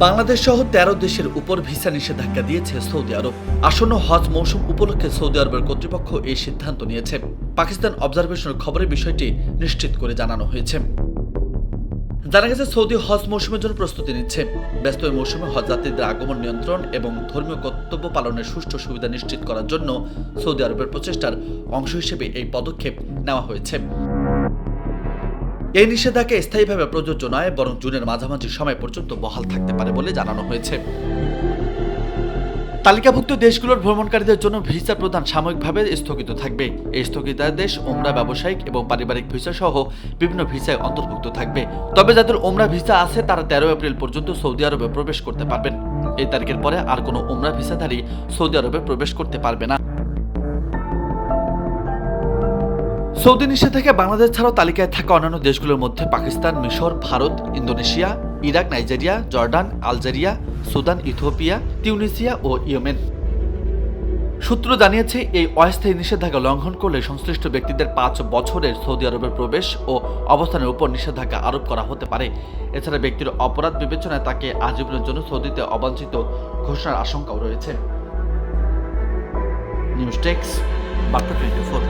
বাংলাদেশ সহ ১৩ দেশের উপর ভিসা নিষেধাজ্ঞা দিয়েছে সৌদি আরব। আসন্ন হজ মৌসুম উপলক্ষে সৌদি আরবের কর্তৃপক্ষ এই সিদ্ধান্ত নিয়েছে। পাকিস্তান অবজারভেশনের খবরে বিষয়টি নিশ্চিত করে জানানো হয়েছে। জানা গেছে সৌদি হজ মৌসুমের জন্য প্রস্তুতি নিচ্ছে। ব্যস্ত এই মৌসুমে হজ যাত্রীদের আগমন নিয়ন্ত্রণ এবং ধর্মীয় কর্তব্য পালনের সুষ্ঠু সুবিধা নিশ্চিত করার জন্য সৌদি আরবের প্রচেষ্টার অংশ হিসেবে এই পদক্ষেপ নেওয়া হয়েছে। এই নিষেধাজ্ঞা স্থায়ীভাবে প্রযোজ্য নয়, বরং জুনের মাঝামাঝি সময় পর্যন্ত বহাল থাকতে পারে বলে জানানো হয়েছে। তালিকাভুক্ত দেশগুলোর ভ্রমণকারীদের জন্য ভিসা প্রদান সাময়িকভাবে স্থগিত থাকবে। এই স্থগিতাদেশ ওমরা, ব্যবসায়িক এবং পারিবারিক ভিসা সহ বিভিন্ন ভিসায় অন্তর্ভুক্ত থাকবে। তবে যাদের ওমরা ভিসা আছে তারা ১৩ এপ্রিল পর্যন্ত সৌদি আরবে প্রবেশ করতে পারবেন। এই তারিখের পরে আর কোনো ওমরা ভিসাধারী সৌদি আরবে প্রবেশ করতে পারবে না। সৌদি নিষেধাজ্ঞা বাংলাদেশ ছাড়াও তালিকায় থাকা অন্যান্য দেশগুলোর মধ্যে পাকিস্তান, মিশর, Bharat, Indonesia, Iraq, Nigeria, Jordan, Algeria, Sudan, Ethiopia, Tunisia ও ইয়েমেন। সূত্র জানিয়েছে, এই অস্থায়ী নিষেধাজ্ঞা লঙ্ঘন করলে সংশ্লিষ্ট ব্যক্তিদের ৫ বছরের সৌদি আরবের প্রবেশ ও অবস্থানের উপর নিষেধাজ্ঞা আরোপ করা হতে পারে। এছাড়া ব্যক্তির অপরাধ বিবেচনায় তাকে আজীবনের জন্য সৌদিতে অবাঞ্ছিত ঘোষণার আশঙ্কাও রয়েছে। নিউজ ডেস্ক, বার্তা 24।